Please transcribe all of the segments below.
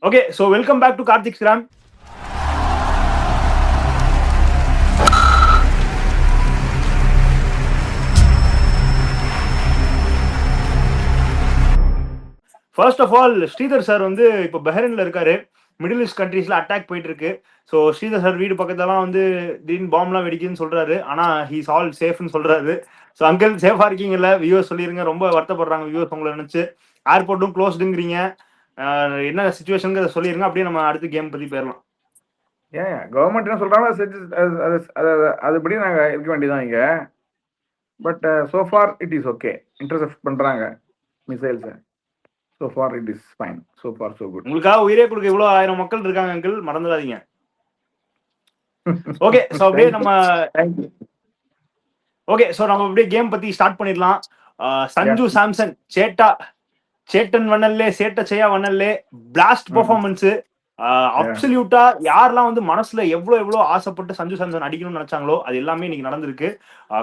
Okay, so welcome back to Karthik Ram. First of all Sridhar sir வந்து இப்போ பஹ்ரைன்ல இருக்காரு. Middle east கண்ட்ரீஸ்ல attack போயிட்டு இருக்கு. ஸோ ஸ்ரீதர் சார் வீடு பக்கத்துலலாம் வந்து திடீர்னு பாம்லாம் வெடிக்குதுன்னு சொல்றாரு. ஆனா ஹீஸ் ஆல் சேஃப்னு சொல்றாரு. ஸோ அங்கிள் சேஃபா இருக்கீங்கல்ல? வியூவர்ஸ் சொல்லிருங்க. ரொம்ப வருத்தப்படுறாங்க வியூவர்ஸ் உங்களை நினைச்சு. ஏர்போர்ட்டும் க்ளோஸ்டுங்கிறீங்க. என்ன சுச்சுவேஷனுங்கிறத சொல்லிருங்க. அப்படியே நம்ம அடுத்த கேம் பத்தி போயிடலாம். ஏன் கவர்மெண்ட் என்ன சொல்றாங்களோ அதுபடி நாங்க இருக்க வேண்டியதான் இங்க. But so far it is okay. Intercept பண்றாங்க missiles. So far it is fine. So far so good. உங்களுக்காக உயிரே கொடுக்க இவ்வளவு 1000 மக்கள் இருக்காங்க அங்கிள், மறந்துடாதீங்க. ஓகே, சோ அப்படியே நம்ம அப்படியே கேம் பத்தி ஸ்டார்ட் பண்ணிடலாம். சஞ்சு சாம்சன் சேட்டன் வண்ணல்லே சேட்ட செய்யா வண்ணல்லே பிளாஸ்ட் பெர்ஃபார்மன்ஸ். அப்சல்யூட்டா யாரெல்லாம் வந்து மனசுல எவ்வளவு ஆசைப்பட்டு சஞ்சு சாம்சன் அடிக்கணும்னு நினைச்சாங்களோ அது எல்லாமே இன்னைக்கு நடந்திருக்கு.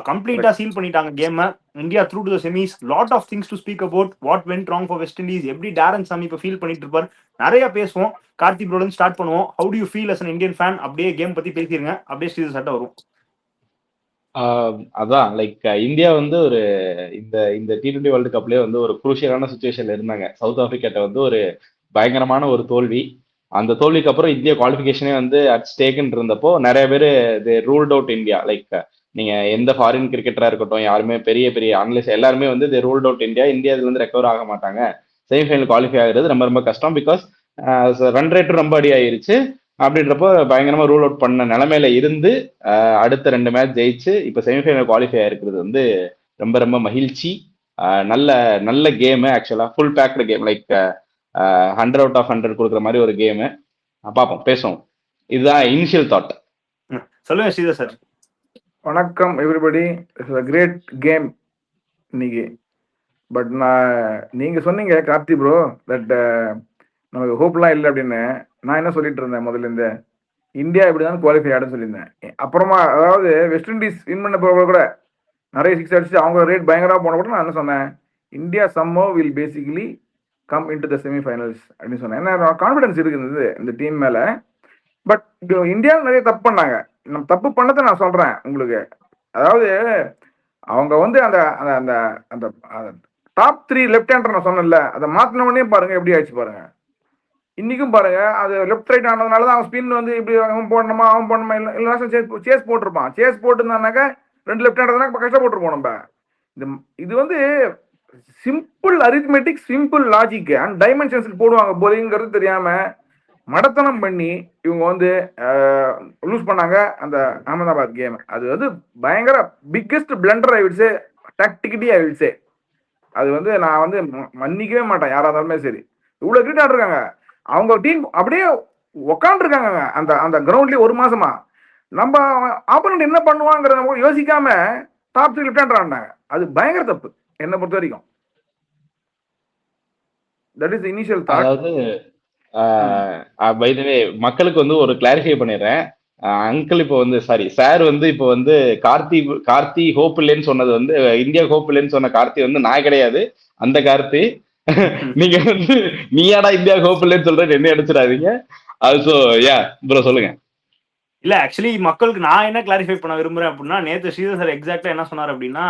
கம்ப்ளீட்டா சீல் பண்ணிட்டாங்க game. India through to the semis. Lot of things to speak about. What went wrong for West Indies. எப்படி டேரன் சாமி இப்ப ஃபீல் பண்ணிட்டு இருப்பார், நிறைய பேசுவோம். கார்த்தி ப்ரோல ஸ்டார்ட் பண்ணுவோம். How do you feel as an Indian fan? அப்படியே கேம் பத்தி பேசிருங்க. அப்படியே ஸ்ரீதர் சட்டை வரும். அதான் லைக் இந்தியா வந்து ஒரு இந்த T20 வேர்ல்டு கப்லயே வந்து ஒரு குரூஷியலான சுச்சுவேஷன்ல இருந்தாங்க. சவுத் ஆப்பிரிக்காட்ட வந்து ஒரு பயங்கரமான ஒரு தோல்வி. அந்த தோல்விக்கு அப்புறம் இந்தியா குவாலிஃபிகேஷனே வந்து அட் ஸ்டேக்குன்னு இருந்தப்போ நிறைய பேர் ரூல்ட் அவுட் இந்தியா. லைக் நீங்க எந்த ஃபாரின் கிரிக்கெட்டரா இருக்கட்டும், யாருமே பெரிய பெரிய அனலிஸ்ட் எல்லாருமே வந்து ரூல்ட் அவுட் இந்தியா. இந்தியா இதுல இருந்து ரெக்கவர் ஆக மாட்டாங்க. செமிஃபைனல் குவாலிஃபை ஆகுறது ரொம்ப ரொம்ப கஷ்டம். பிகாஸ் ரன் ரேட்டும் ரொம்ப அடி ஆயிருச்சு. அப்படின்றப்போ பயங்கரமா ரூல் அவுட் பண்ண நிலைமையில இருந்து அடுத்த 2 மேட்ச் ஜெயிச்சு இப்ப செமிஃபைனல் குவாலிஃபை ஆயிருக்கிறது வந்து ரொம்ப ரொம்ப மகிழ்ச்சி. நல்ல நல்ல கேமு. ஆக்சுவலா full packed game. Like 100 out of 100 கொடுக்குற மாதிரி ஒரு கேமு. பார்ப்போம், பேசுவோம். இதுதான் இனிஷியல் தாட். சொல்லுங்க ஸ்ரீதர் சார். வணக்கம் everybody. It's a great game இன்னைக்கு. பட் நீங்க சொன்னீங்க கார்த்தி ப்ரோ தட் நமக்கு ஹோப்லாம் இல்லை அப்படின்னு. நான் என்ன சொல்லிட்டு இருந்தேன் முதல்ல இருந்து, இந்தியா இப்படிதான் குவாலிஃபை ஆடுன்னு சொல்லியிருந்தேன். அப்புறமா அதாவது வெஸ்ட் இண்டீஸ் வின் பண்ண போக கூட நிறைய 6 அடிச்சு அவங்க ரேட் பயங்கரமாக போன கூட நான் என்ன சொன்னேன், India சம்மோ will basically come in to the semi-finals அப்படின்னு சொன்னேன். ஏன்னா கான்ஃபிடன்ஸ் இருக்குது இந்த டீம் மேல. பட் இந்தியா நிறைய தப்பு பண்ணாங்க. நம்ம தப்பு பண்ணதை நான் சொல்றேன் உங்களுக்கு. அதாவது அவங்க வந்து அந்த அந்த அந்த டாப் 3 லெஃப்ட் ஹேண்டர் நான் சொன்னேன்ல, அதை மாத்தின உடனே பாருங்க எப்படி ஆயிடுச்சு பாருங்க. இன்னைக்கும் பாருங்க, அது லெஃப்ட் ரைட் ஆனதுனால தான் அவன் ஸ்பின் வந்து இப்படி அவன் போடணுமா இல்லை சேஸ் போட்டிருப்பான். சேஸ் போட்டுருந்தானாக்கா 2 லெஃப்ட் ஹேண்டர் கஷ்டப்பட்டுருப்போம் நம்ம. இது வந்து simple arithmetic, simple logic and டைமென்ஷன்ஸ்க்கு போடுவாங்க போலிங்கிறது தெரியாம மடத்தனம் பண்ணி இவங்க வந்து லூஸ் பண்ணாங்க அந்த அகமதாபாத் கேம். அது வந்து பயங்கர பிக்கெஸ்ட் பிளண்டர் ஆயிடுச்சு. டாக்டிக்கலி ஆயிடுச்சு. அது வந்து நான் வந்து மன்னிக்கவே மாட்டேன் யாரா இருந்தாலுமே சரி. இவ்வளவு கிரிக்கெட் ஆடுறாங்க அவங்க டீம், அப்படியே உக்காந்துருக்காங்க அந்த அந்த கிரவுண்ட்லயே 1 மாசமா. நம்ம ஆப்போனன்ட் என்ன பண்ணுவாங்கிறத யோசிக்காம டாப் 3 லெஃப்ட் ஹேண்டர் ஆடினாங்க. அது பயங்கர தப்பு என்ன பொறுத்த வரைக்கும். That is initial thought. அதாவது பை தி வே மக்களுக்கு வந்து ஒரு கிளாரிஃபை பண்ணிடுறேன். அங்கிள் இப்போ வந்து சாரி சார் வந்து இப்போ வந்து கார்த்தி ஹோப் இல்லைன்னு சொன்னது வந்து இந்தியா ஹோப் இல்லைன்னு சொன்ன கார்த்தி வந்து நான் கிடையாது, அந்த கார்த்தி. நீங்க வந்து நீயாடா இந்தியா ஹோப் இல்லைன்னு சொல்றது என்ன அடிச்சிடாதீங்க. ஆல்சோ யா ப்ரோ சொல்லுங்க. இல்ல ஆக்சுவலி மக்களுக்கு நான் என்ன கிளாரிஃபை பண்ண விரும்புறேன் அப்படின்னா, நேத்து ஸ்ரீதர் சார் எக்ஸாக்டா என்ன சொன்னார் அப்படின்னா,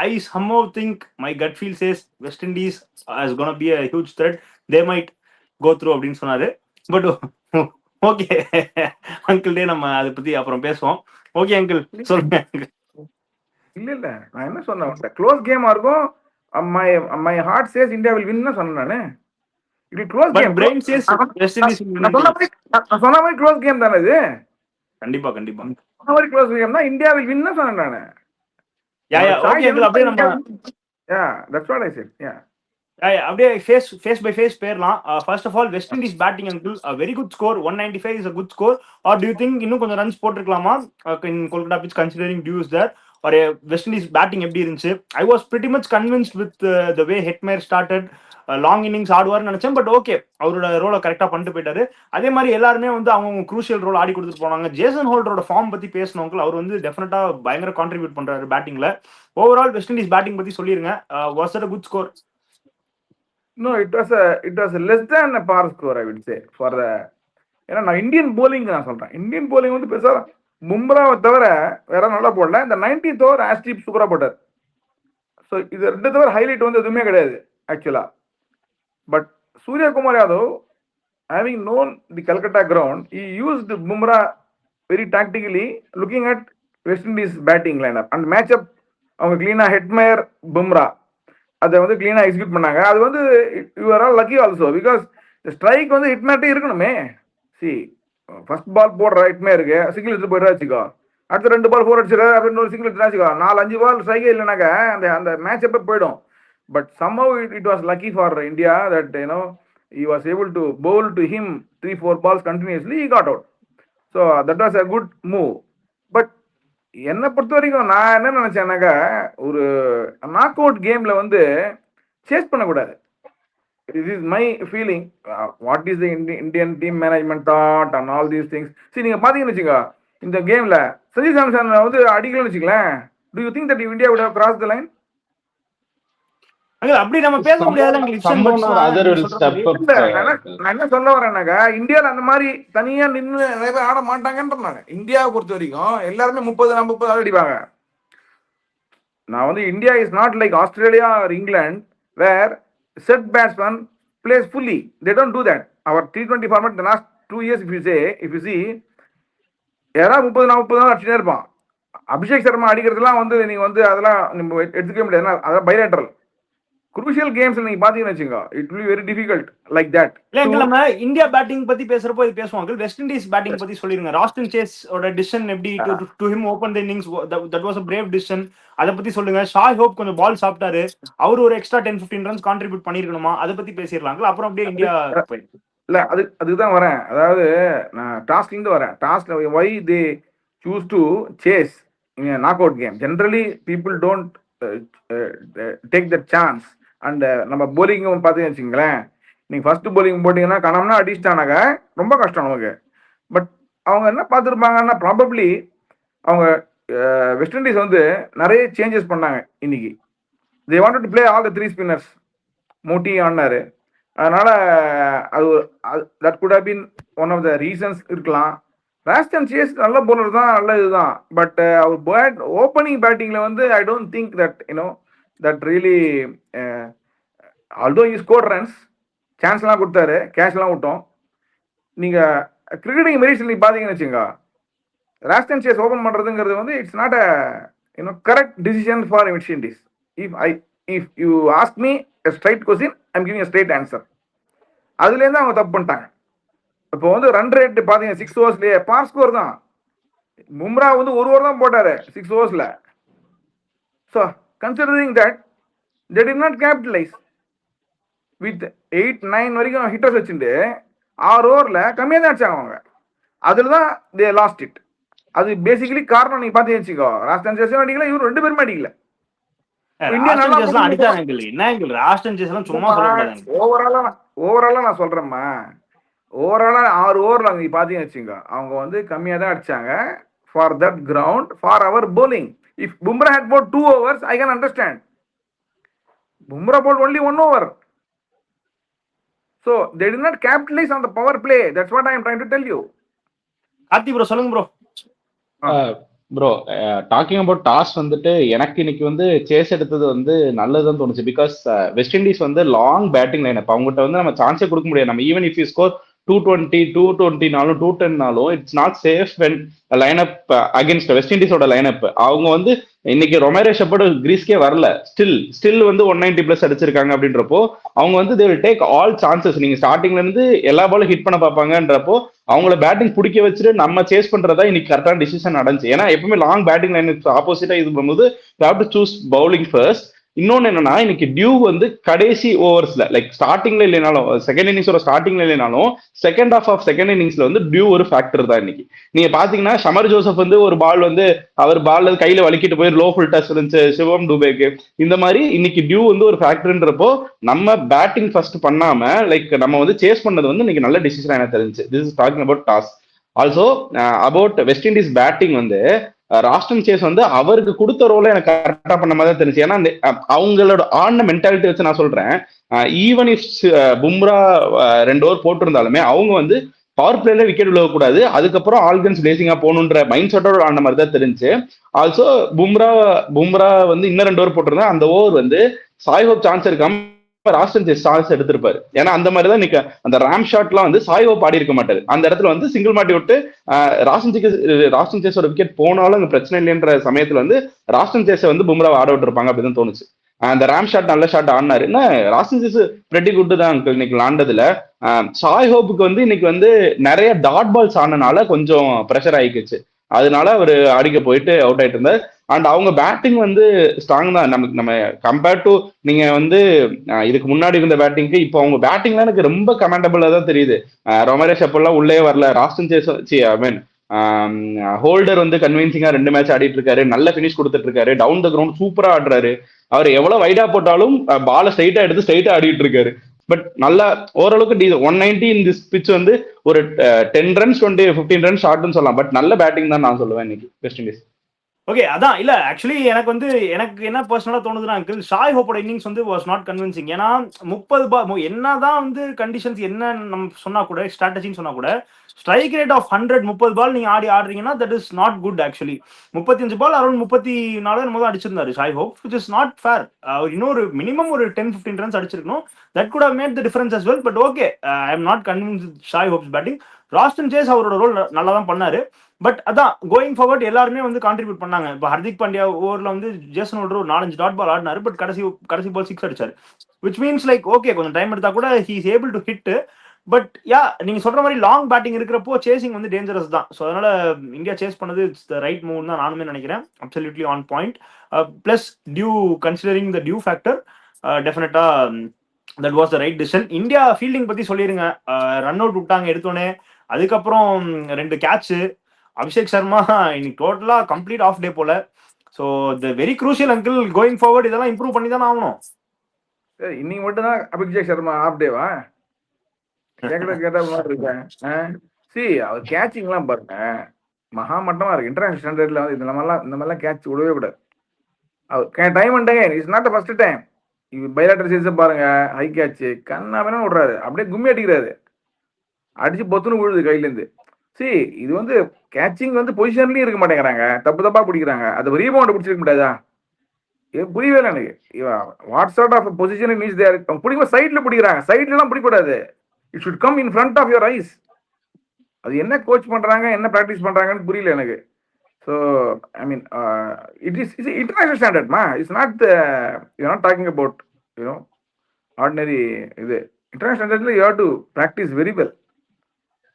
ஐ somehow think my gut feel says West Indies is going to be a huge threat, they might go through அப்படின்னு சொன்னாரு. பட் ஓகே அங்கிள் டே நம்ம அதை பத்தி அப்புறம் பேசுவோம். ஓகே அங்கிள் சொல்லுங்க. இல்ல நான் என்ன சொன்னேன், க்ளோஸ் கேமா இருக்கும். my heart says India will win சொன்னேன் நானு. இது close game. brain says West Indies will win. சொன்ன மாதிரி க்ளோஸ் கேம் தானே இது. கண்டிப்பா கண்டிப்பா சொன்ன மாதிரி க்ளோஸ் கேம் தான். இந்தியா will win சொன்னேன் நானு. யா ஓகே அங்கிள் அப்படியே நம்ம that's what I said. அப்படியே ஃபேஸ் பை ஃபேஸ் பேர்லாம். First of all West Indies batting uncle very good score. 195 is a good score. Are do you think இன்னும் கொஞ்சம் runs போட்டுருக்கலாமா in Kolkata pitch considering dew there? ஒரு West Indies batting எப்படி இருந்துச்சு? I was pretty much convinced with the way Hetmyer started. Long innings ஆடுவார்னு நினைச்சேன். But okay அவரோட ரோலை கரெக்டா பண்ணிட்டு போயிட்டாரு. அதே மாதிரி எல்லாருமே வந்து அவங்க குரூஷியல் ரோல் ஆடி கொடுத்துட்டு போனாங்க. ஜேசன் ஹோல்டரோட ஃபார்ம் பத்தி பேசினவங்க அவர் வந்து டெஃபினட்டா பயங்கர கான்ட்ரிபியூட் பண்றாரு பேட்டிங்ல. ஓவரால் வெஸ்ட் இண்டீஸ் பேட்டிங் பத்தி சொல்லிருங்க. Was it a good score? No, it was less than a par score, I would say, for the. ஏன்னா நான் இந்தியன் போலிங் நான் சொல்றேன். இந்தியன் போலிங் வந்து பெருசா பும்ராவை தவிர வேற நல்லா போடல. இந்த 90th ஓவர் ஆஸ்டீப் சூப்பரா போட்டார். ஸோ இது ரெண்டு தவிர ஹைலைட் வந்து எதுவுமே கிடையாது ஆக்சுவலா. But Suryakumar Yadav, having known the Calcutta ground, he used Bumrah very tactically, looking at West Indies batting lineup and matchup. அவங்க கிளீனா ஹெட்மயர் பும்ரா அதை வந்து கிளீனா எக்ஸிக்யூட் பண்ணாங்க. அது வந்து you are all lucky also, because strike வந்து ஹிட்மேட்டே இருக்கணுமே. சி ஃபர்ஸ்ட் பால் போடுற ஹிட்மேருக்கு சிங்கிள் எடுத்து போயிடுறா வச்சுக்கோ, அடுத்த 2 பால் 4 அடிச்சிடா அப்படின்னு ஒரு சிங்கிள் எடுத்து வச்சுக்கோ, 4-5 பால் ஸ்ட்ரைக்கே இல்லைனாக்கா அந்த அந்த மேட்ச் அப்போ போயிடும். But somehow it was lucky for India that he was able to bowl to him 3-4 balls continuously. He got out. So that was a good move. But என்னை பொறுத்த வரைக்கும் நான் என்ன நினைச்சேன்னாக்கா, ஒரு நாக் அவுட் கேம்ல வந்து சேஸ் பண்ணக்கூடாது. This is my feeling. What is the Indian team management thought and all these things? சரி, நீங்க பாத்தீங்கன்னு வச்சுக்கோ, இந்த கேம்ல சஞ்சு சாம்சன் வந்து அடிக்கலன்னு வச்சுக்கலாம், do you think that India would have crossed the line? அப்படி நம்ம பேச முடியாது. நான் என்ன சொல்ல வரேன்னாக்கா, இந்தியாவில் அந்த மாதிரி தனியா நின்று நிறைய பேர் ஆட மாட்டாங்கன்றாங்க. இந்தியாவை பொறுத்த வரைக்கும் எல்லாருமே 30 அடிப்பாங்க. நான் வந்து India is not like Australia or England where set batsman plays fully. They don't do that. Our T20 format the last 2 years, if you see, யாரா 30-40 அடிச்சுட்டே இருப்பான். அபிஷேக் சர்மா அடிக்கிறதுலாம் வந்து நீங்க வந்து அதெல்லாம் நம்ம எடுத்துக்க முடியாது. அதான் பைலேட்டரல். குரூஷியல் கேம்ஸ்ல நீங்க பாத்தீங்கன்னு வச்சுங்க, it will be very difficult like that. இல்ல நம்ம இந்தியா பேட்டிங் பத்தி பேசுறப்போ இது பேசுவாங்க. வெஸ்ட் இண்டீஸ் பேட்டிங் பத்தி சொல்லிருங்க. ராஸ்டன் சேஸ் ஓட டிசிஷன் எப்படி to him open the innings, that was a brave decision. அத பத்தி சொல்லுங்க. ஷாய் ஹோப் கொஞ்சம் பால் சாப்பிட்டாரு, அவர் ஒரு எக்ஸ்ட்ரா 10-15 ரன்ஸ் கான்ட்ரிபியூட் பண்ணிருக்கணுமா, அத பத்தி பேசிடலாங்களா? அப்புறம் அப்படியே இந்தியா இல்ல அதுதான் வரேன். அதாவது நான் டாஸ்க்ல இருந்து வரேன். Task why they choose to chase in a knockout game. Generally people don't take that chance. And நம்ம போலிங் பார்த்தீங்கன்னு வச்சுங்களேன், நீங்கள் ஃபர்ஸ்ட் போலிங் போட்டிங்கன்னா கணம்னா அடிச்சிட்டானாக்க ரொம்ப கஷ்டம் நமக்கு. பட் அவங்க என்ன பார்த்துருப்பாங்கன்னா, ப்ராபப்ளி அவங்க வெஸ்ட் இண்டீஸ் வந்து நிறைய சேஞ்சஸ் பண்ணாங்க இன்னைக்கு. They wanted to play all the 3 spinners. Motie ஆடினாரு, அதனால அது that could have been one of the reasons இருக்கலாம். ராஸ்டன் சேஸ் நல்ல போலர் தான், நல்ல இதுதான். பட் அவர் ஓப்பனிங் பேட்டிங்ல வந்து I don't think that that really although he scored runs, சான்ஸ்லாம் கொடுத்தாரு, கேஷ்லாம் விட்டோம். நீங்க கிரிக்கெட்டிங் மெரிட்ஸ் நீங்க பாத்தீங்கன்னு வச்சுங்க, ராஸ்டன் சேஸ் ஓபன் பண்றதுங்கிறது வந்து it's not a correct decision for West Indies. if you ask me a straight question, I'm giving a straight answer. அதுல இருந்து அவங்க தப்பு பண்ணிட்டாங்க. இப்போ வந்து ரன் ரேட் பாத்தீங்க 6 ஓவர்ஸ்லயே பார் ஸ்கோர் தான். பும்ரா வந்து 1 ஓவர் தான் போட்டாரு 6 ஓவர்ஸ்ல. So considering that they did not capitalize with 8-9 வரைக்கும் ஹிட்டர்ஸ் வச்சுட்டு 6 ஓவர்ல கம்மியாக தான் அடிச்சாங்க அவங்க. அதுல தான் they lost it. அது பேசிக்கலி காரணம் நீங்க பாத்தீங்க வச்சுக்கோ, ராஸ்டன் சேஸும் அடிக்கல, இவரு 2 பேருமே அடிக்கல. ஓவராலா நான் சொல்றேன்மா, ஓவராலா 6 ஓவர்ல நீங்க பாத்தீங்கன்னு வச்சுக்கோ, அவங்க வந்து கம்மியா தான் அடிச்சாங்க for that ground, for our bowling. If Bumrah had bowled 2 overs, I can understand. Bumrah bowled only 1 over. So they did not capitalize on the power play. That's what I am trying to tell you. Karthi bro சொல்லுங்க bro. Bro talking about toss வந்துட்டு எனக்கு இன்னைக்கு வந்து chase எடுத்தது வந்து நல்லதுன்னு தோணுச்சு. Because West Indies வந்து லாங் பேட்டிங் லைன் அப், அவங்ககிட்ட வந்து நம்ம சான்ஸே கொடுக்க முடியாது. நம்ம ஈவன் இஃப் யூ ஸ்கோர் 220, 220நாலும் 210நாலும் it's not safe when lineup against West Indies lineup. அவங்க வந்து இன்னைக்கு ரொமேரோ ஷெப்பர்ட் கிரீஸ்கே வரல, ஸ்டில் வந்து 190+ அடிச்சிருக்காங்க. அப்படின்றப்போ அவங்க வந்து they will take all chances. நீங்க ஸ்டார்டிங்ல இருந்து எல்லா பாலும் ஹிட் பண்ண பார்ப்பாங்கன்றப்போ அவங்கள பேட்டிங் பிடிக்க வச்சுட்டு நம்ம சேஸ் பண்றதா இன்னைக்கு கரெக்டான டிசிஷன் நடந்துச்சு. ஏன்னா எப்பவுமே லாங் பேட்டிங் லைன் ஆப்போசிட்டா இது பண்ணும்போது you have to choose bowling first. இன்னொன்னு என்னன்னா, இன்னைக்கு டியூ வந்து கடைசி ஓவர்ஸ்ல லைக் ஸ்டார்டிங்ல இல்லைனாலும் செகண்ட் இன்னிங்ஸோட ஸ்டார்டிங்ல இல்லைனாலும் செகண்ட் ஹாஃப் ஆஃப் செகண்ட் இன்னிங்ஸ்ல வந்து டியூ ஒரு ஃபேக்டர் தான். இன்னைக்கு நீங்க பாத்தீங்கன்னா ஷமர் ஜோசப் வந்து ஒரு பால் வந்து அவர் பால் கையில வலிக்கிட்டு போய் லோ ஃபுல் டச் இருந்துச்சு சிவம் டுபேக்கு. இந்த மாதிரி இன்னைக்கு டியூ வந்து ஒரு ஃபேக்டர்ன்றப்போ நம்ம பேட்டிங் ஃபர்ஸ்ட் பண்ணாம லைக் நம்ம வந்து சேஸ் பண்ணது வந்து இன்னைக்கு நல்ல டிசிஷன் எனக்கு தெரிஞ்சு. This is talking about toss. Also about west Indies batting வந்து ராஸ்டன் சேஸ் வந்து அவருக்கு கொடுத்த ரோலை எனக்கு கரெக்டா பண்ண மாதிரி தான் தெரிஞ்சு. ஏன்னா அவங்களோட ஆடின மென்டாலிட்டி வச்சு நான் சொல்றேன், ஈவன் இஃப் பும்ரா 2 ஓவர் போட்டிருந்தாலுமே அவங்க வந்து பவர் பிளேல விக்கெட் விழக்கூடாது, அதுக்கப்புறம் ஆல்கன்ஸ் பேசிங்கா போகணுன்ற மைண்ட் செட்டோட ஆன மாதிரி தான் தெரிஞ்சு. ஆல்சோ பும்ரா வந்து இன்னும் 2 ஓவர் போட்டிருந்தா அந்த ஓவர் வந்து சாய் ஹோப் சான்ஸ் இருக்காம ராஸ்டன் சேஸ் சான்ஸ் எடுத்திருப்பாரு. ஏன்னா அந்த மாதிரி தான் நிக்க அந்த ரேம் ஷாட்லாம் வந்து சாய் ஹோப் ஆடி இருக்க மாட்டாரு. அந்த இடத்துல வந்து சிங்கிள் மாட்டி விட்டு ராஸ்டன் சேஸோட விக்கெட் போனாலும் அங்க பிரச்சனை இல்லைன்ற சமயத்துல வந்து ராஸ்டன் சேஸை வந்து பும்ரா ஆட விட்டுருப்பாங்க அப்படின்னு தோணுச்சு. அந்த ரேம் ஷாட் நல்ல ஷாட் ஆடினாரு. ராஸ்டன் சேஸ் பிரெட்டி குட் தான் இன்னைக்கு விளாண்டதுல. சாய் ஹோப்புக்கு வந்து இன்னைக்கு வந்து நிறைய டாட் பால்ஸ் ஆனனால கொஞ்சம் ப்ரெஷர் ஆயிக்குச்சு, அதனால அவர் அடிக்க போயிட்டு அவுட் ஆயிட்டு இருந்தார். அண்ட் அவங்க பேட்டிங் வந்து ஸ்ட்ராங் தான். நம்ம கம்பேர்ட் டு நீங்க வந்து இதுக்கு முன்னாடி இருந்த பேட்டிங்க்கு இப்போ அவங்க பேட்டிங்லாம் எனக்கு ரொம்ப கமெண்டபிளா தான் தெரியுது. ரொமரேஷ் அப்பெல்லாம் உள்ளே வரல. Roston says I mean holder வந்து கன்வின்சிங்கா 2 மேட்ச் ஆடிட்டு இருக்காரு, நல்ல பினிஷ் கொடுத்துட்டு இருக்காரு, டவுன் த கிரவுண்ட் சூப்பரா ஆடுறாரு. அவர் எவ்வளவு வைடா போட்டாலும் பால ஸ்ட்ரைட்டா எடுத்து ஸ்ட்ரைட்டா ஆடிட்டு இருக்காரு. பட் நல்லா ஓரளவுக்கு 190 இந்த பிச் வந்து ஒரு 10 ரன்ஸ் 15 ரன்ஸ் ஷார்ட்னு சொல்லலாம். பட் நல்ல பேட்டிங் தான் நான் சொல்லுவேன் இன்னைக்கு வெஸ்ட் இண்டீஸ். ஓகே, அதான் இல்ல ஆக்சுவலி எனக்கு என்ன பர்சனலா தோணுதுன்னா அங்கிள், ஷாய் ஹோப்போட இன்னிங்ஸ் வந்து வாஸ் நாட் கன்வின்சிங். ஏன்னா 30 பால் என்னதான் வந்து கண்டிஷன்ஸ் என்ன நம்ம சொன்னா கூட, ஸ்ட்ராட்டஜின்னு சொன்னா கூட, ஸ்ட்ரைக் ரேட் ஆஃப் 30 பால் நீங்க ஆடுறீங்கன்னா that is not good. Actually 35 ball around 34 அடிச்சிருந்தாரு Shai Hope, which is not fair. இன்னொரு மினிமம் ஒரு 10-15 ரன்ஸ் அடிச்சிருக்கணும். That could have made the difference as well. But okay, I am not convince Shai Hope's batting. Roston Chase அவரோட role நல்லா தான் பண்ணாரு. But அதான் going forward எல்லாருமே வந்து கான்ட்ரிபியூட் பண்ணாங்க. இப்போ ஹர்திக் பாண்டியா ஓவர்ல வந்து ஜேசன் ஹோல்டர் ஒரு 4-5 டாட் பால் ஆடினாரு. பட் கடைசி பால் 6 அடிச்சாரு. விச் மீன்ஸ் லைக் ஓகே, கொஞ்சம் டைம் எடுத்தா கூட he is able to hit. But yeah, நீங்க சொல்ற மாதிரி லாங் பேட்டிங் இருக்கிறப்போ சேசிங் வந்து டேஞ்சரஸ் தான். ஸோ அதனால இந்தியா சேஸ் பண்ணது இட்ஸ் த ரைட் மூவ் தான் நானுமே நினைக்கிறேன். Absolutely on point. Plus dew considering the dew factor, டெஃபினட்டா that was the right decision. India fielding பத்தி சொல்லிருங்க. ரன் அவுட் விட்டாங்க எடுத்தோடனே, அதுக்கப்புறம் 2 கேட்ச். அபிஷேக் சர்மா இன்னைக்கு டோட்டலா கம்ப்ளீட் ஆஃப் டே போல. So the very crucial uncle, going forward இதெல்லாம் இம்ப்ரூவ் பண்ணி தானே ஆகணும். இன்னைக்கு மட்டும் தான் அபிஷேக் சர்மா ஆஃப் டேவா? கேட்ட மாதிரி இருக்கேன். அவர் கேட்சிங்லாம் பாருங்க மகா மட்டமா இருக்கு. இன்டர்நேஷனல் ஸ்டாண்டர்ட்ல வந்து இந்த மாதிரிலாம் கேட்ச் விடவே கூடாது. அவர் time and again it's not the first time. Bilateral சீரிஸை பாருங்க, ஹை கேட்ச் கண்ணா வேணும் விடுறாரு, அப்படியே கும்மி அடிக்கிறாரு, அடிச்சு பொத்துன்னு விழுது கையிலேருந்து. இது வந்து கேட்சிங் வந்து பொசிஷன்லயும் இருக்க மாட்டேங்கிறாங்க, தப்பா பிடிக்கிறாங்க. அது ரீபவுண்ட் பிடிச்சிருக்க முடியாதா? புரியவே இல்லை எனக்கு. What sort of position means there பிடிக்கும் சைட்ல பிடிக்கிறாங்க. சைட்லாம் பிடிக்கூடாது. It should come in front of your eyes. அது என்ன கோச் பண்றாங்க, என்ன ப்ராக்டிஸ் பண்றாங்கன்னு புரியல எனக்கு. So I mean it is international ஸ்டாண்டர்ட்மா. It's not you not talking about you know ordinary. இது இன்டர்நேஷனல் ஸ்டாண்டர்ட்ல you have to practice very well.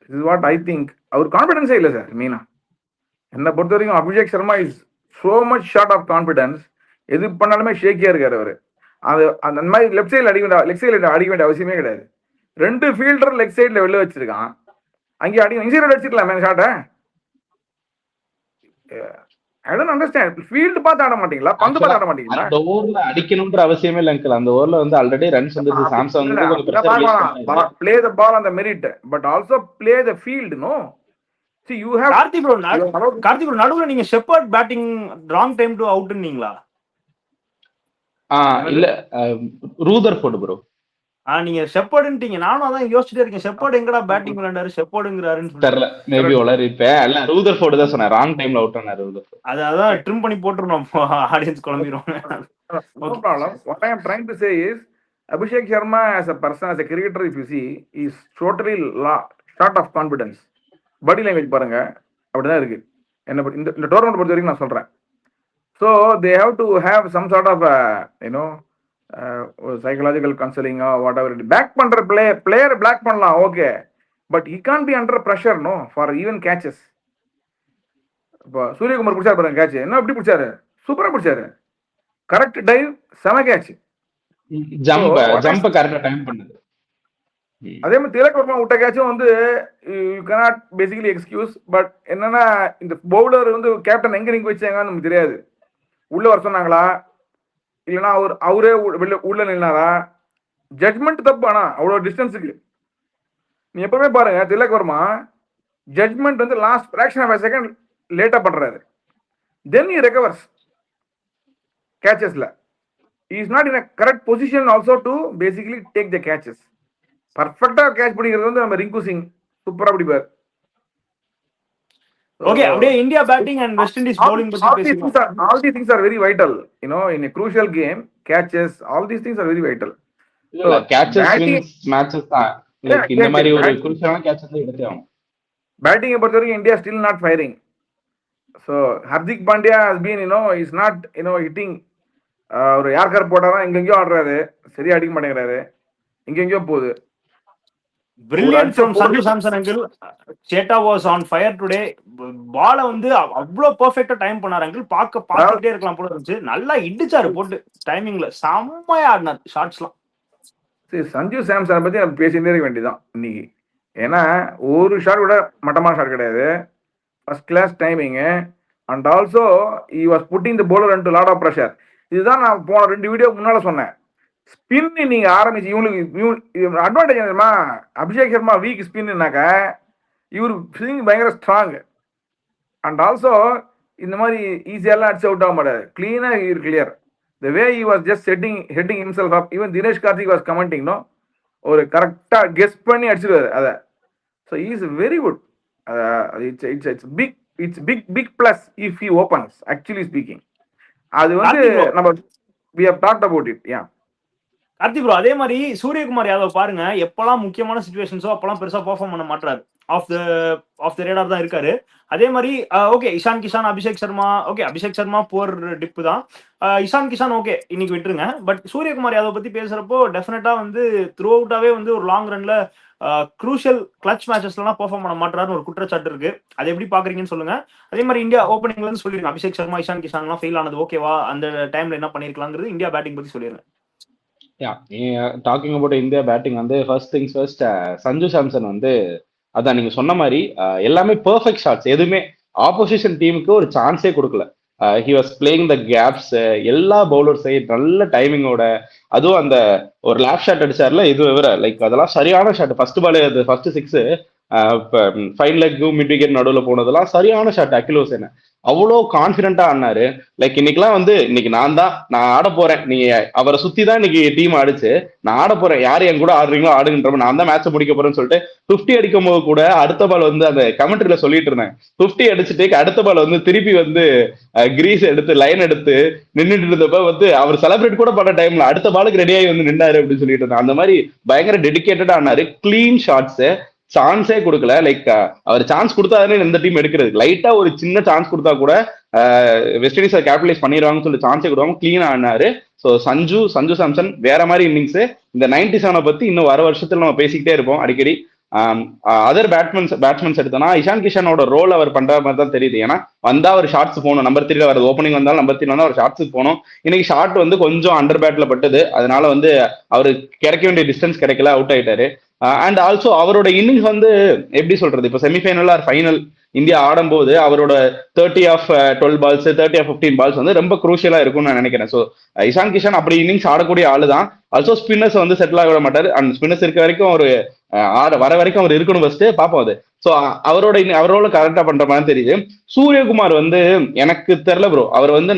This is what I think. அவர் கான்ஃபிடன்ஸே இல்லை சார் மீனா. என்னை பொறுத்த வரைக்கும் Abhishek Sharma is so much short of confidence. எது பண்ணாலுமே ஷேக்கியா இருக்காரு அவர். அது அந்த மாதிரி லெஃப்ட் சைடில் லெக் சைடில் அடிக்க வேண்டிய அவசியமே கிடையாது. 2 ஃபீல்டர் லெக் சைடில் வெளில வச்சிருக்கான், அங்கே அடிக்க இன்சைட் அடிச்சிருக்கலாமே ஷாட்டை. I don't understand. ஃபீல்ட் பார்த்து ஆட மாட்டீங்களா, பந்து பார்த்து ஆட மாட்டீங்களா? அந்த ஓவர்ல அடிக்கணும்ன்ற அவசியமே இல்லை அங்கிள். அந்த ஓவர்ல வந்து ஆல்ரெடி ரன்ஸ் வந்து சாம்சங் வந்து கொஞ்சம் play the ball on the merit but also play the field. No, see you have Karthi bro நடுவுல நீங்க Shepherd batting wrong time to அவுட்னீங்களா? இல்ல ரூதர்ஃபோர்ட் ப்ரோ. நீங்க ஷெப்பர்ட்ன்றீங்க. நானும் அதான் யோசிச்சுட்டே இருக்கேன், ஷெப்பர்ட் எங்கடா பேட்டிங் விளையாண்டாரு, ஷெப்பர்ட்ங்கறாருன்னு தெரியல. மேபி உளறிப்பேன். இல்ல ரூதர்ஃபோர்ட் தான் சொன்னேன், ராங் டைம்ல அவுட் ஆனாரு ரூதர்ஃபோர்ட். அதான் ட்ரிம் பண்ணி போட்டுறணும், audience குழம்பிடுவாங்க. No problem. What I am trying to say is Abhishek Sharma as a person, as a cricketer, if you see, is totally short of confidence. Body language பாருங்க அப்படிதான் இருக்கு. என்ன இந்த tournament பொறுத்த வரைக்கும் நான் சொல்றேன். So they have to have some sort of psychological counseling or whatever. Back பண்ற player black பண்ணலாம், okay, but he can't be under pressure, no, for even catches. இப்போ சூரியகுமார் பிடிச்சாரு பாருங்க கேட்ச், என்ன எப்படி பிடிச்சாரு, சூப்பரா பிடிச்சாரு, கரெக்ட் டைவ், செம கேட்ச், ஜம்ப் கரெக்ட்டா time பண்ணுது. அதே மாதிரி திலக் வர்மா விட்ட கேட்சும் வந்து you cannot basically excuse. But என்னன்னா இந்த பவுலர் வந்து கேப்டன் எங்க நிக்க வச்சாங்கன்னு நமக்கு தெரியாது. உள்ள வர சொன்னாங்களா இல்லைன்னா அவரே உள்ள நின்னாரா, ஜட்மெண்ட் தப்பு. ஆனா அவ்வளவு டிஸ்டன்ஸுக்கு நீ எப்பவுமே பாருங்க திலக் வர்மா ஜட்மெண்ட் வந்து லாஸ்ட் ஃபிராக்ஷன் ஆஃப் செகண்ட் லேட்டா பண்றாரு. then he recovers catchesல. He is not in a correct position also to basically take the catches. பர்ஃபெக்டா கேட்ச் பிடிக்கிறது வந்து நம்ம ரிங்கு சிங் சூப்பரா பிடிப்பார். ஓகே, அப்படியே India batting and west Indies bowling பத்தி பேசலாம். All these things are very vital, you know, in a crucial game. Catches, all these things are very vital. இல்ல கேட்சஸ் wins matches தான். லைக் இந்த மாதிரி ஒரு குரூஷியலான கேட்சஸ் எடுத்தே ஆகும். பேட்டிங்கை பொறுத்த வரைக்கும் India still not firing. So Hardik Pandya has been, you know, is not, you know, hitting. ஒரு யார்கர் போட்டாதான் எங்கெங்கயோ ஆடுறாரு, சரியா அடிக்க மாட்டேங்கிறாரு, எங்கெங்கயோ போகுது. Brilliant from Sanju Samson uncle. Cheta was on fire today. பால வந்து அவ்வளோ பெர்ஃபெக்ட்டா டைம் பண்ணாரு அங்கிள். பார்த்துட்டே இருக்கலாம் போல இருந்துச்சு. நல்லா இடிச்சாரு போட்டு டைமிங்ல. செம்மையா ஆடினார் ஷாட்ஸ்லாம். சரி, சஞ்சு சாம்சனை பத்தி நம்ம பேசிட்டே இருக்க வேண்டியதான் இன்னைக்கு. ஏன்னா ஒரு ஷாட் கூட மட்டமான ஷாட் கிடையாது. First class timing. And also he was putting the bowler into lot of pressure. இதுதான் நான் போன 2 வீடியோ முன்னால சொன்னேன். ஸ்பின் நீங்க ஆரம்பிச்சு இவங்களுக்கு அட்வான்டேஜ் என்னமா, அபிஷேக் சர்மா வீக் ஸ்பின்னாக்க இவரு ஸ்விங் பயங்கர ஸ்ட்ராங். அண்ட் ஆல்சோ இந்த மாதிரி ஈஸியெல்லாம் அடிச்சு அவுட் ஆக மாட்டாரு. கிளீனா இவர் clear. The way he was just heading himself up. Even Dinesh Karthik was commenting, no, ஒரு கரெக்டா கெஸ் பண்ணி அடிச்சிருவாரு அதை. So is very good. It's big plus if he opens, actually speaking. அது வந்து நம்ம we have talked about it. Yeah. Karthi bro, அதே மாதிரி சூரியகுமார் யாதவ் பாருங்க, எப்பெல்லாம் முக்கியமான சிச்சுவேஷன்ஸோ அப்பெல்லாம் பெருசா பெர்ஃபார்ம் பண்ண மாட்டாரு. ஆஃப் த ரேடார் தான் இருக்காரு. அதே மாதிரி okay, Ishan Kishan, Abhishek Sharma, okay Abhishek Sharma poor டிப்பு தான். இஷான் கிஷான் ஓகே இன்னைக்கு விட்டுருங்க. பட் சூரியகுமார் யாதவ் பத்தி பேசுறப்போ டெஃபினட்டா வந்து த்ரூ அவுட்டாவே வந்து ஒரு லாங் ரன்ல க்ரூஷியல் கிளட்ச் மேட்சஸ்லாம் பெர்ஃபார்ம் பண்ண மாட்டாருன்னு ஒரு குற்றச்சாட்டு இருக்கு. அதை எப்படி பாக்குறீங்கன்னு சொல்லுங்க. அதே மாதிரி இந்தியா ஓப்பனிங்ல இருந்து சொல்லிருங்க, அபிஷேக் சர்மா, இஷான் கிஷான்லாம் ஃபெயில் ஆனது ஓகேவா, அந்த டைம்ல என்ன பண்ணிருக்கலாங்கிறது இந்தியா பேட்டிங் பத்தி சொல்லிருங்க. டாக்கிங் அபவுட் இந்தியா பேட்டிங் வந்து first things first, Sanju Samson வந்து அதான் நீங்க சொன்ன மாதிரி எல்லாமே பெர்ஃபெக்ட் ஷாட்ஸ். எதுவுமே ஆப்போசிஷன் டீமுக்கு ஒரு சான்ஸே கொடுக்கல. He was playing the gaps. எல்லா பவுலர்ஸையும் நல்ல டைமிங்கோட, அதுவும் அந்த ஒரு லேப் ஷாட் அடிச்சார்ல, இது விவர லைக் அதெல்லாம் சரியான shot. First ball first 6 fine leg mid wicket நடுவில் போனதெல்லாம் சரியான ஷாட். அகில் ஹுசேன் அவ்வளோ கான்ஃபிடென்ட்டா ஆடினாரு. லைக் இன்னைக்கெல்லாம் வந்து இன்னைக்கு நான் ஆட போறேன், நீங்க அவரை சுத்தி தான் இன்னைக்கு டீம் ஆடிச்சு, நான் ஆட போறேன், யாரு என் கூட ஆடுறீங்களோ ஆடுங்கன்ற, நான் தான் மேட்சை முடிக்க போறேன்னு சொல்லிட்டு 50 அடிக்கும் போது கூட அடுத்த பால் வந்து அந்த கமெண்ட்ரியில சொல்லிட்டு இருந்தேன், 50 அடிச்சுட்டு அடுத்த பால் வந்து திருப்பி வந்து கிரீஸ் எடுத்து லைன் எடுத்து நின்றுட்டு இருந்தப்ப வந்து அவர் செலிப்ரேட் கூட பண்ண டைம்ல அடுத்த பாலுக்கு ரெடியாகி வந்து நின்னாரு அப்படின்னு சொல்லிட்டு இருந்தேன். அந்த மாதிரி பயங்கர டெடிகேட்டடா ஆனாரு. கிளீன் ஷாட்ஸ், சான்ஸே கொடுக்கல. லைக் அவர் சான்ஸ் கொடுத்தாதானே இந்த டீம் எடுக்கிறது. லைட்டா ஒரு சின்ன சான்ஸ் கொடுத்தா கூட வெஸ்ட் இண்டீஸ் கேபிட்டலைஸ் பண்ணிடுவாங்கன்னு சொல்லி சான்ஸே கொடுக்காம கிளீனா ஆனாரு. ஸோ சஞ்சு சாம்சன் வேற மாதிரி இன்னிங்ஸ். இந்த 97 பத்தி இன்னும் வர வருஷத்துல நம்ம பேசிக்கிட்டே இருப்போம் அடிக்கடி. அதர் பேட்ஸ்மேன்ஸ் எடுத்தோம்னா இஷான் கிஷானோட ரோல் அவர் பண்ற மாதிரி தான் தெரியுது. ஏன்னா வந்தா ஒரு ஷார்ட்ஸ் போகணும், நம்பர் 3 வருது, ஓப்பனிங் வந்தாலும் நம்பர் 3 வந்தா ஒரு ஷார்ட்ஸுக்கு போகணும். இன்னைக்கு ஷார்ட் வந்து கொஞ்சம் அண்டர் பேட்ல பட்டது, அதனால வந்து அவரு கிடைக்க வேண்டிய டிஸ்டன்ஸ் கிடைக்கல, அவுட் ஆயிட்டாரு. அண்ட் ஆல்சோ அவரோட இன்னிங்ஸ் வந்து எப்படி சொல்றது, இப்போ செமிஃபைனல் ஆர் ஃபைனல் இந்தியா ஆடும்போது அவரோட 30 ஆஃப் 12 பால்ஸ் 30 ஆஃப் 15 பால்ஸ் வந்து ரொம்ப குரூஷியலா இருக்கும்னு நான் நினைக்கிறேன். ஸோ இஷான் கிஷான் அப்படி இன்னிங்ஸ் ஆடக்கூடிய ஆளு தான். ஆல்சோ ஸ்பின்னர்ஸ் வந்து செட்டில் ஆக விட மாட்டாரு. அண்ட் ஸ்பின்னர்ஸ் இருக்க வரைக்கும் ஒரு வர வரைக்கும் அவர் இருக்கணும், ஃபர்ஸ்ட் பார்ப்போம் அது. ஸோ அவரோட கரெக்டா பண்ற மாதிரி தெரியுது. சூரியகுமார் வந்து எனக்கு தெரியல ப்ரோ, அவர் வந்து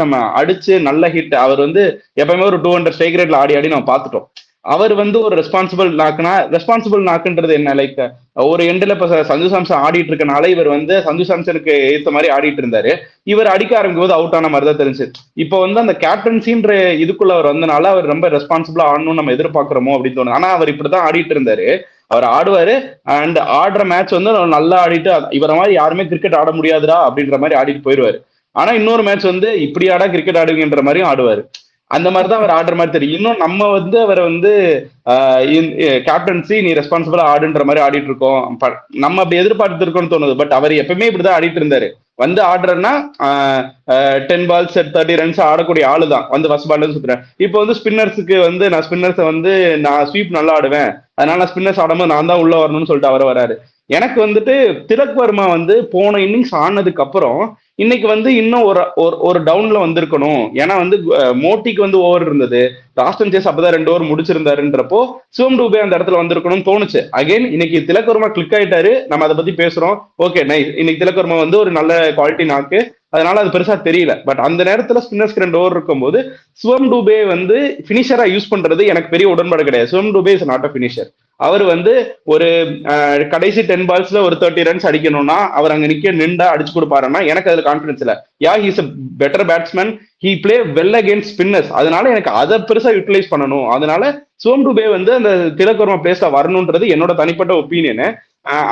நம்ம அடிச்சு நல்ல ஹிட், அவர் வந்து எப்பவுமே ஒரு 200 ஸ்ட்ரைக் ரேட்ல ஆடி நம்ம பார்த்துட்டோம். அவர் வந்து ஒரு ரெஸ்பான்சிபிள் நாக்குன்றது என்ன, லைக் ஒரு எண்டில் இப்ப சஞ்சு சாம்சன் ஆடிட்டு இருக்கனால இவர் வந்து சஞ்சு சாம்சனுக்கு ஏற்ற மாதிரி ஆடிட்டு இருந்தாரு. இவர் அடிக்க ஆரம்பிக்கும் போது அவுட் ஆன மாதிரி தான் தெரிஞ்சு. இப்போ வந்து அந்த கேப்டன்சின்ற இதுக்குள்ள அவர் வந்தனால அவர் ரொம்ப ரெஸ்பான்சிபிளா ஆடணும்னு நம்ம எதிர்பார்க்கிறோமோ அப்படின்னு தோணுது. ஆனா அவர் இப்படிதான் ஆடிட்டு இருந்தாரு. அவர் ஆடுவாரு அண்ட் ஆடுற மேட்ச் வந்து நல்லா ஆடிட்டு இவரை மாதிரி யாருமே கிரிக்கெட் ஆட முடியாதுடா அப்படின்ற மாதிரி ஆடிட்டு போயிடுவாரு. ஆனா இன்னொரு மேட்ச் வந்து இப்படி ஆடா கிரிக்கெட் ஆடுவீங்கன்ற மாதிரியும் ஆடுவாரு. அந்த மாதிரிதான் அவர் ஆடுற மாதிரி தெரியும். இன்னும் நம்ம வந்து அவரை வந்து கேப்டன்சி நீ ரெஸ்பான்சிபிளா ஆடுன்ற மாதிரி ஆடிட்டு இருக்கோம், நம்ம அப்படி எதிர்பார்த்து இருக்கோம்னு தோணுது. பட் அவர் எப்பவுமே இப்படிதான் ஆடிட்டு இருந்தாரு. வந்து ஆடுறன்னா 10 பால்ஸ் 30 ரன்ஸ் ஆடக்கூடிய ஆளு தான். வந்து ஃபர்ஸ்ட் பால்ல சுத்துறேன். இப்போ வந்து ஸ்பின்னர்ஸுக்கு வந்து நான் ஸ்பின்னர்ஸை வந்து நான் ஸ்வீப் நல்லா ஆடுவேன், அதனால நான் ஸ்பின்னர்ஸ் ஆடும்போது நான் தான் உள்ள வரணும்னு சொல்லிட்டு அவர் வராரு. எனக்கு வந்துட்டு திலக் வர்மா வந்து போன இன்னிங்ஸ் ஆனதுக்கு அப்புறம் இன்னைக்கு வந்து இன்னும் ஒரு டவுன்ல வந்திருக்கணும். ஏன்னா வந்து மோட்டிக்கு வந்து ஓவர் இருந்தது, ராஸ்டன் சேஸ் அப்பதான் 2 ஓவர் முடிச்சிருந்தாருன்றப்போ சிவம் டூபே அந்த இடத்துல வந்திருக்கணும்னு தோணுச்சு. அகைன் இன்னைக்கு திலக் வர்மா கிளிக் ஆயிட்டாரு, நம்ம அதை பத்தி பேசுறோம். Okay nice. இன்னைக்கு திலக் வர்மா வந்து ஒரு நல்ல குவாலிட்டி நாக்கு, அதனால அது பெருசா தெரியல. பட் அந்த நேரத்துல ஸ்பின்னர்ஸ்க்கு 2 ஓவர் இருக்கும்போது சிவம் டூபே வந்து பினிஷரா யூஸ் பண்றது எனக்கு பெரிய உடன்பாடு கிடையாது. Shivam Dube is not a finisher. அவர் வந்து ஒரு கடைசி 10 பால்ஸ்ல ஒரு 30 ரன்ஸ் அடிக்கணும்னா அவர் அங்க நின்றா அடிச்சு கொடுப்பாருன்னா எனக்கு அதுல கான்பிடன்ஸ் இல்ல. யா he's a better batsman, he play well against spinners. அதனால எனக்கு அதை பெருசா யூட்டிலைஸ் பண்ணணும். அதனால சிவம் டூபே வந்து அந்த திலக் வர்மா பிளேஸ்ல வரணும்ன்றது என்னோட தனிப்பட்ட ஒப்பீனியனு.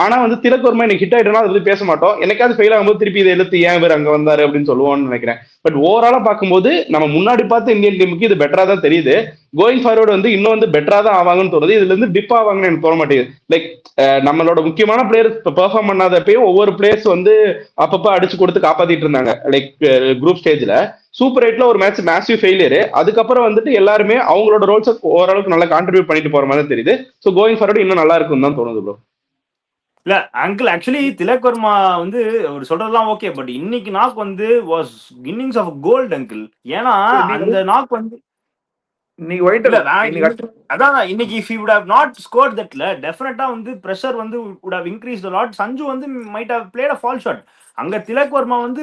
ஆனா வந்து திலக் வர்மா எனக்கு ஹிட் ஆயிட்டோம்னா அதை பத்தி பேச மாட்டோம். எனக்காவது ஃபெயில் ஆகும்போது திருப்பி இதை எழுத்து ஏன் இவர் அங்க வந்தாரு அப்படின்னு சொல்லுவோம்னு நினைக்கிறேன். பட் ஓவராலா பார்க்கும்போது நம்ம முன்னாடி பார்த்து இந்தியன் டீமுக்கு இது பெட்டரா தான் தெரியுது. கோயிங் ஃபார்வர்டு வந்து இன்னும் வந்து பெட்டரா தான் ஆவாங்கன்னு தோணுது. இதுல இருந்து டிப் ஆவாங்கன்னு எனக்கு தோண மாட்டேங்குது. லைக் நம்மளோட முக்கியமான பிளேயர் பெர்ஃபார்ம் பண்ணாதப்பயும் ஒவ்வொரு பிளேயர்ஸ் வந்து அப்பப்ப அடிச்சு கொடுத்து காப்பாத்திட்டு இருந்தாங்க. லைக் குரூப் ஸ்டேஜ்ல சூப்பர் 8ல ஒரு மேட்ச் மேசிவ் ஃபெயிலியர். அதுக்கப்புறம் வந்துட்டு எல்லாருமே அவங்களோட ரோல்ஸ் ஓரளவுக்கு நல்லா கான்ட்ரிபியூட் பண்ணிட்டு போற மாதிரி தெரியுது. ஸோ கோயிங் ஃபார்வர்டு இன்னும் நல்லா இருக்கும்னு தான் தோணுது ப்ரோ. இல்ல அங்கிள், ஆக்சுவலி திலக் வர்மா வந்து அவர் சொல்றதெல்லாம் ஓகே, பட் இன்னைக்கு நாக் வந்து was innings of gold uncle. ஏன்னா அந்த நாக் வந்து இன்னைக்கு ஒயிட் இல்ல அதான் இன்னைக்கு if he would have not scored thatல டெஃபினட்டா வந்து பிரஷர் வந்து would have increased a lot. Sanju வந்து might have played a fall shot. அங்க திலக் வர்மா வந்து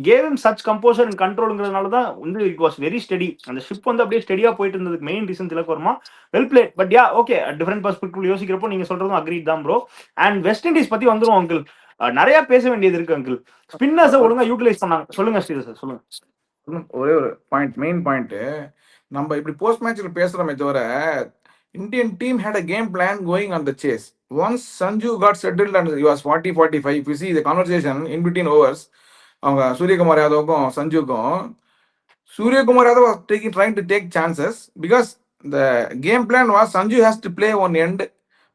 gave him such composure and controlங்கிறதுனால தான் வந்து it was very steady. அந்த ஷிப் வந்து அப்படியே ஸ்டெடியா போயிட்டு இருந்ததுக்கு main reason Tilak Varma. Well played. But ya okay, different perspective யோசிக்கிறப்போ நீங்க சொல்றதும் அக்ரீட் தான் ப்ரோ. அண்ட் வெஸ்ட் இண்டீஸ் பத்தி வந்துரும் அங்கிள். நிறைய பேச வேண்டியது இருக்கு அங்கிள். ஸ்பின்னர்ஸை ஒழுங்கா யூட்டிலைஸ் பண்ணாங்க. சொல்லுங்க ஸ்ரீதர் சார், சொல்லுங்க. ஒரே ஒரு பாயிண்ட், மெயின் பாயிண்ட், நம்ம இப்படி போஸ்ட் மேட்ச்ல பேசுறோமே தவிர Indian team had a game plan going on the chase. Once Sanju got settled and he was 40-45, if you see the conversation in between overs, அவங்க Suryakumar யாதவுக்கும் சஞ்சுக்கும், Suryakumar Yadav was trying to take chances because the game plan was Sanju has to play one end,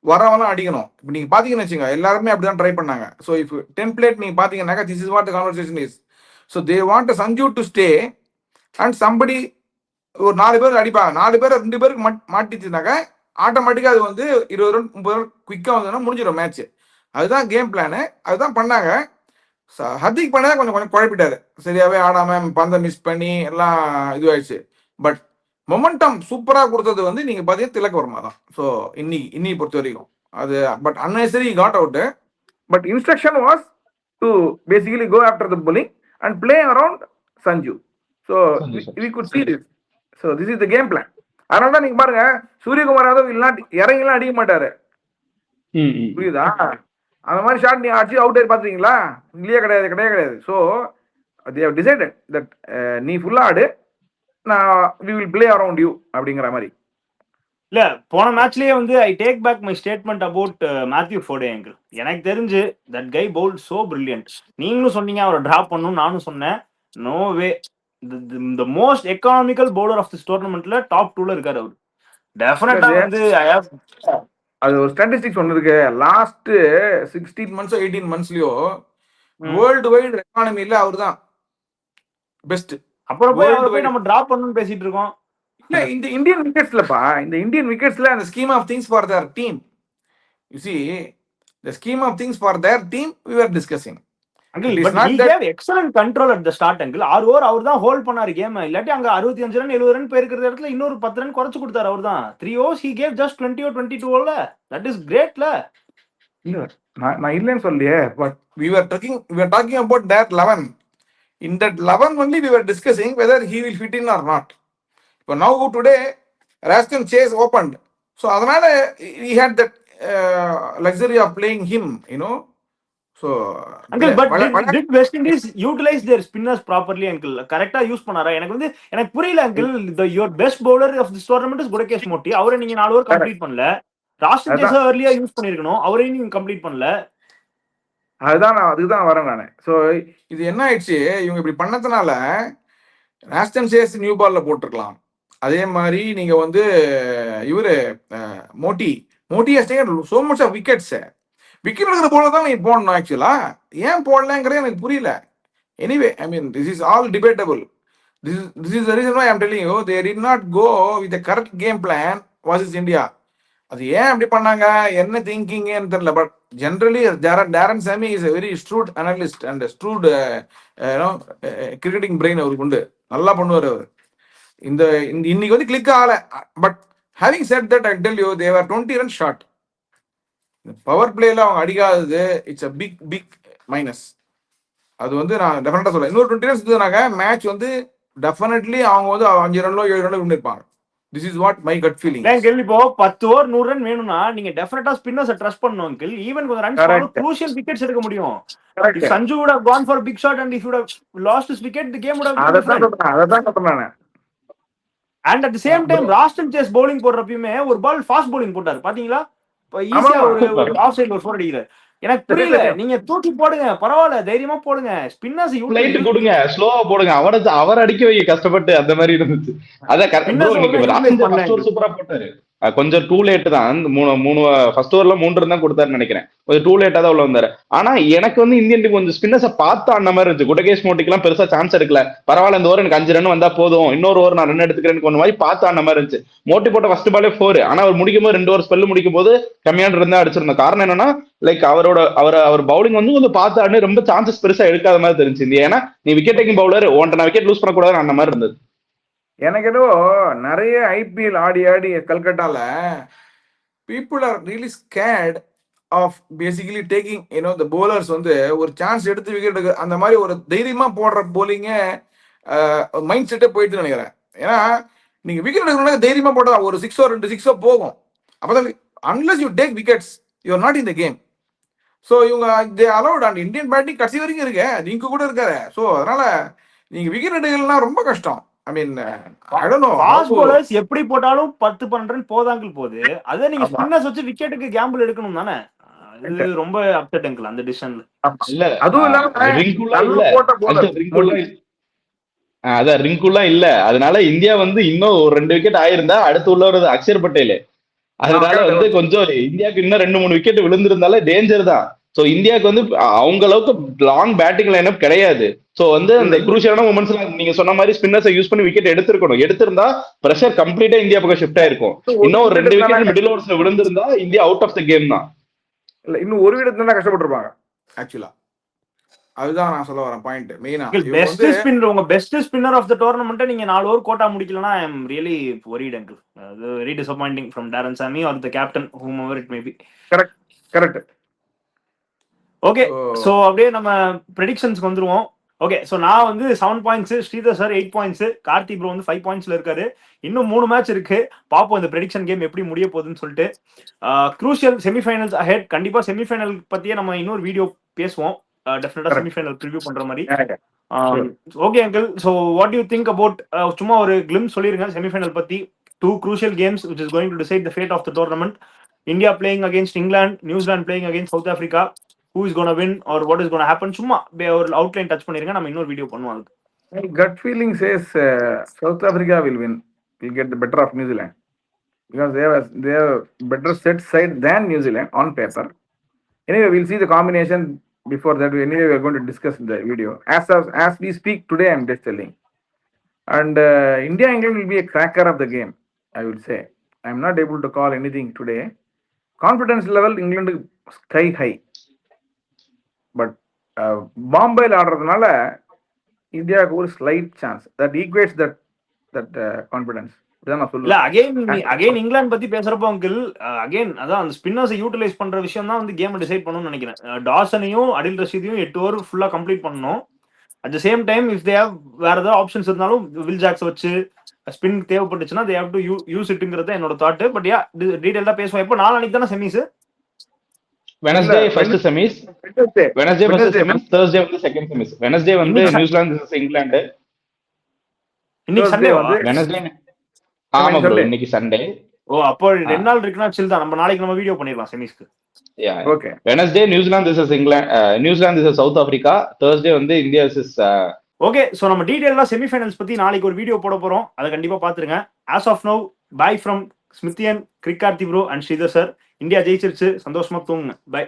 வரவெல்லாம் அடிக்கணும். இப்போ நீங்க பாத்தீங்கன்னு வச்சுங்க, எல்லாருமே அப்படிதான் try பண்ணாங்க. So if template நீங்க பாத்தீங்கன்னாக்கா this is what the conversation is. So they want Sanju to stay and somebody, ஒரு 4 பேர் அடிப்பாங்க. 4 பேர் 2 பேருக்கு மாட்டிச்சுனாக்க ஆட்டோமேட்டிக்கா அது வந்து 20 ரன் 30 ரன் குயிக்கா வந்ததுன்னா முடிஞ்சிடும் மேட்ச். அதுதான் கேம் பிளானு, அதுதான் பண்ணாங்க. ஹர்திக் பண்ணதான் கொஞ்சம் குழப்பிட்டாரு, சரியாவே ஆடாம பந்தை மிஸ் பண்ணி எல்லாம் இதுவாயிடுச்சு. பட் மொமெண்டம் சூப்பரா கொடுத்தது வந்து நீங்க பாத்தீங்கன்னா திலக் வர்மா தான். ஸோ இன்னைக்கு பொறுத்த வரைக்கும் அது but unnecessary caught out. But instruction was to basically go after the bowling and play around Sanju. So we could see this. So this is the game plan. அதனால தான் நீங்க பாருங்க சூரியகுமார் யாதவ் இறங்கிலாம் அடிக்க மாட்டாரு, புரியுதா? அந்த மாதிரி ஷாட் நீ அடிச்சு அவுட் ஆகி பாத்தீங்களா? இல்லையா? கிடையாது. So they have decided that நீ ஃபுல்லா ஆடு, நான் we will play around you அப்படிங்கிற மாதிரி. இல்ல போன மேட்ச்லயே வந்து I take back my statement about Matthew Forde uncle. எனக்கு தெரிஞ்சு that guy bowled so brilliant. நீங்களும் சொன்னீங்க அவரை டிராப் பண்ணணும், நானும் சொன்னேன். No way, the most economical bowler of this tournamentல டாப் 2ல இருக்காரு அவர். டெஃபினட்டா வந்து அது ஒரு ஸ்டாட்டிஸ்டிக்ஸ் ஒன்று இருக்கு. லாஸ்ட் 16 months 18 monthsலயோ வேர்ல்டு வைடு எக்கானமில அவர் தான் பெஸ்ட். அப்புறம் போய் நம்ம டிராப் பண்ணணும்னு பேசிட்டு இருக்கோம். இல்ல இந்த இந்தியன் விக்கெட்ஸ்லப்பா, இந்த இந்தியன் விக்கெட்ஸ்ல அந்த scheme of things for their team, you see the scheme of things for their team we were discussing. Uncle, but he gave excellent control at the start uncle. 6 over அவர் தான் hold பண்ணாரு game. இல்லாட்டி அங்க 65 run 70 run போயிருக்கிற இடத்துல இன்னொரு 10 run குறைச்சு கொடுத்தாரு அவர் தான். 3 overs he gave just 20 or 22 ஓவர்ல. that is great ல. இல்ல நான் இல்லன்னு சொல்லியே, but we were talking about that 11. In that 11 only we were discussing whether he will fit in or not. But now today Raston Chase opened, so அதனால he had that luxury of playing him, you know. So uncle, but did West Indies utilize their spinners properly uncle? கரெக்ட்டா use பண்ணாரா? எனக்கு புரியல uncle. Your best bowler of this tournament is Gudakesh Motti. அவரை நீங்க 4 over complete பண்ணல. Roston chase earlier use பண்ணிருக்கணும், அவரையும் நீங்க கம்ப்ளீட் பண்ணல. அதுதான் வரேன் நானு. ஸோ இது என்ன ஆயிடுச்சு, இவங்க இப்படி பண்ணதுனால ராஸ்டன் சேஸ் நியூ பால்ல போட்டிருக்கலாம். அதே மாதிரி நீங்க வந்து இவரு Motie so much of wickets, wicket எடுக்கிற போல தான் நீங்க போடணும். ஆக்சுவலா ஏன் போடலங்கிறது எனக்கு புரியல. Anyway I mean this is all debatable. This is the reason why I am telling you they did not go with the correct game plan versus India. அது ஏன் அப்படி பண்ணாங்க, என்ன திங்கிங்னு தெரியல. But generally Darren Sammy is a very shrewd analyst and a shrewd cricketing brain அவருக்கு உண்டு, நல்லா பண்ணுவார் அவர். இன்னைக்கு வந்து கிளிக் ஆகல. But having set that I tell you they var 20 run short. Power பிளேல அவங்க அடிக்காதது இட்ஸ் a big மைனஸ். அது வந்து நான் டெஃபினட்டா சொல்றேன். இன்னொரு 20 ரன்ஸ் இருந்ததுனாக்க மேட்ச் வந்து டெஃபினெட்லி அவங்க வந்து 5 ரன்லோ 7 ரன்லோ வின் இருப்பாங்க. This is what my cut feeling. Uncle இப்போ 10 ஓவர் 100 ரன் வேணும்னா நீங்க டெஃபினட்டா ஸ்பின்னர்ஸை ட்ரஸ்ட் பண்ணணும் அங்கிள். ஈவன் கொஞ்சம் ரன்ஸ் பண்ணாலும் க்ரூஷியல் விக்கெட்ஸ் எடுக்க முடியும். If Sanju would have gone for a big shot and if he would have lost his wicket, the game would have been different. அதான் சொல்றேன். And at the same time, Roston Chase bowling போடுறப்பயுமே ஒரு பால் fast bowling போட்டாரு பாத்தீங்களா? இப்போ ஈஸியா ஒரு of சைடுல ஒரு 4 அடிக்கிறார். எனக்கு புரியல, நீங்க தூக்கி போடுங்க, பரவாயில்ல, தைரியமா போடுங்க, ஸ்பின்னர்ஸ் லைட் கொடுங்க, ஸ்லோவா போடுங்க, அவர் அடிக்க வைக்க கஷ்டப்பட்டு அந்த மாதிரி இருந்துச்சு. அதான் சூப்பரா போட்டாரு. கொஞ்சம் டூ லேட் தான், மூணு ஃபர்ஸ்ட் ஓவர்ல 3 ரன் தான் கொடுத்தாருன்னு நினைக்கிறேன். கொஞ்சம் டூ லேட்டா தான் உள்ள வந்தாரு. ஆனா எனக்கு வந்து இந்தியன் டீம் கொஞ்சம் ஸ்பின்னர்ஸை பார்த்து அந்த மாதிரி இருந்துச்சு. குடகேஷ் மோட்டிக்கெல்லாம் பெருசா சான்ஸ் எடுக்கல, பரவாயில்ல இந்த ஓவர் எனக்கு 5 ரன் வந்தா போதும், இன்னொரு ஓவர் நான் ரன் எடுத்துக்கிறேன்னு கொஞ்சம் மாதிரி பார்த்து அந்த மாதிரி இருந்துச்சு. மோட்டி போட்ட ஃபர்ஸ்ட் பாலே 4, ஆனா அவர் முடிக்கும் போது 2 ஓவர் ஸ்பெல் முடிக்கும் போது கம்மியான ரன் தான் அடிச்சிருந்த. காரணம் என்னன்னா லைக் அவர் பவுலிங் வந்து கொஞ்சம் பார்த்து ஆடு, ரொம்ப சான்சஸ் பெருசா எடுக்காத மாதிரி தெரிஞ்சு. ஏன்னா நீ விக்கெட் டேக்கிங் பவுலர், நான் விக்கெட் லூஸ் பண்ணக்கூடாது அந்த மாதிரி இருந்தது. எனக்கு ஏதோ நிறைய IPL Aadi கல்கட்டால people are really scared of basically taking the bowlers வந்து ஒரு சான்ஸ் எடுத்து விக்கெட் எடுக்க அந்த மாதிரி ஒரு தைரியமா போடுற போலிங்க மைண்ட் செட்டே போயிட்டு நினைக்கிறேன். ஏன்னா நீங்க விக்கெட் எடுக்கணும்னா தைரியமா போட்டா ஒரு 6 2 6 போகும். அப்பதான் unless you take wickets you are not in the game. So இவங்க they allowed and Indian batting கடைசி வரைக்கும் இருக்கு, நீங்க கூட இருக்காரு. ஸோ அதனால நீங்க விக்கெட் எடுக்கலாம் ரொம்ப கஷ்டம். I mean, I don't know. Fast bowlers எப்படி போட்டாலும் 10-12 ரன் போதாங்க போகுது. அதே நீங்க ஸ்பின்னர்ஸ் வச்சு விக்கெட்டுக்கு கேம்பிள் எடுக்கணும் தானே. இது ரொம்ப அப்செட் அங்கிள் அந்த டிசிஷன்ல. இல்ல அதுவும் அதான் ரிங்குலாம் இல்ல. அதனால இந்தியா வந்து இன்னும் ஒரு 2 விக்கெட் ஆயிருந்தா அடுத்து உள்ளவர் அக்ஷர் பட்டேல். அதனால வந்து கொஞ்சம் இந்தியாவுக்கு இன்னும் 2-3 விக்கெட் விழுந்திருந்தாலே டேஞ்சர் தான். ஸோ இந்தியாவுக்கு வந்து அவங்க அளவுக்கு லாங் பேட்டிங் லைனப் கிடையாது. ஸோ வந்து அந்த குரூஷியலான மூமெண்ட்ஸ்ல நீங்க சொன்ன மாதிரி ஸ்பின்னர்ஸை யூஸ் பண்ணி விக்கெட் எடுத்திருந்தா பிரஷர் கம்ப்ளீட்டா இந்தியா பக்கம் ஷிஃப்ட் ஆயிருக்கும். இன்னும் ஒரு 2 விக்கெட் மிடில் ஓவர்ஸ்ல விழுந்திருந்தா India out of the game தான். இல்ல இன்னும் ஒரு விக்கெட் தான் கஷ்டப்பட்டிருப்பாங்க ஆக்சுவலா. அதுதான் நான் சொல்ல வரேன் பாயிண்ட் மெயினா. பெஸ்ட் ஸ்பின்னர், உங்க best spinner of the tournament நீங்க 4 ஓவர் கோட்டா முடிக்கலனா I am really worried uncle. அது very disappointing from Darren Sammy or the captain whomever it may be. Correct. Okay, so அப்படியே நம்ம ப்ரெடிக்ஷன்ஸ்க்கு வந்துருவோம். ஓகே, சோ நான் வந்து 7 points, Sridhar sir 8 points, Karthi bro வந்து 5 பாயிண்ட்ஸ்ல இருக்காரு. இன்னும் 3 மேட்ச் இருக்கு, பாப்போம் இந்த ப்ரெடிக்ஷன் கேம் எப்படி முடிய போகுதுன்னு சொல்லிட்டு. Crucial semi-finals ahead. கண்டிப்பா செமிஃபைனல் பத்தியே நம்ம இன்னொரு வீடியோ பேசுவோம், டெஃபினட்டா செமிஃபைனல் ப்ரிவ்யூ பண்ற மாதிரி. Okay uncle, so what to you think about, சும்மா ஒரு கிளிம்ஸ் சொல்லிருங்க செமிஃபைனல் பத்தி. 2 crucial games which is going to decide the fate of the tournament. India playing against England, New Zealand playing against South Africa. Who is going to win or what is going to happen? சும்மா ஒரு outline touch பண்ணிருங்க, நம்ம இன்னொரு video பண்ணுவோம். My gut feeling says South Africa will win, will get the better of New Zealand because they have better set side than New Zealand on paper. Anyway, we'll see the combination. Before that, anyway, we are going to discuss in the video. As we speak today, I'm just telling. And India England will be a cracker of the game, I would say. I'm not able to call anything today. Confidence level England sky high. But Bombay ஆடுறதுனால இந்தியாவுக்கு ஒரு slight chance that equates that confidence. இல்ல again England பத்தி பேசுறப்போ uncle again அதான் அந்த ஸ்பின்னர்ஸை utilise பண்ற விஷயம் தான் வந்து கேம் டிசைட் பண்ணணும்னு நினைக்கிறேன். டாசனையும் அடில் ரஷீதையும் 8 ஓவர் ஃபுல்லா கம்ப்ளீட் பண்ணணும். At the same time if they have வேற ஏதாவது ஆப்ஷன்ஸ் இருந்தாலும் வில் ஜாக்ஸ் வச்சு ஸ்பின் தேவைப்பட்டுச்சுன்னா தே ஹேவ் டு யூஸ் இட்ங்கிறது என்னோட தாட். பட் யா டீடைலா பேசுவோம். இப்போ நாளைக்கு தானே semis. Wednesday first semis, Wednesday first semis, Thursday வந்து second semis. Wednesday வந்து நியூசிலாந்து vs இங்கிலாந்து. இன்னைக்கு சண்டே வந்து Wednesday. ஆமா bro, இன்னைக்கு சண்டே. ஓ அப்போ 2 நாள் இருக்குனா சில் தான். நம்ம நாளைக்கு நம்ம வீடியோ பண்ணிரலாம் செமிஸ்க்கு. Yeah okay. Wednesday New Zealand vs England, New Zealand vs south Africa. Thursday வந்து இந்தியா vs ஓகே. சோ நம்ம டீடைலா செமிஃபைனல்ஸ் பத்தி நாளைக்கு ஒரு வீடியோ போட போறோம், அத கண்டிப்பா பாத்துருங்க. as of now bye from ஸ்மித்தியன், கிரிக்கார்த்தி bro and Sridhar sir. India ஜெயிச்சிருச்சு, சந்தோஷமா தூங்குங்க. பை.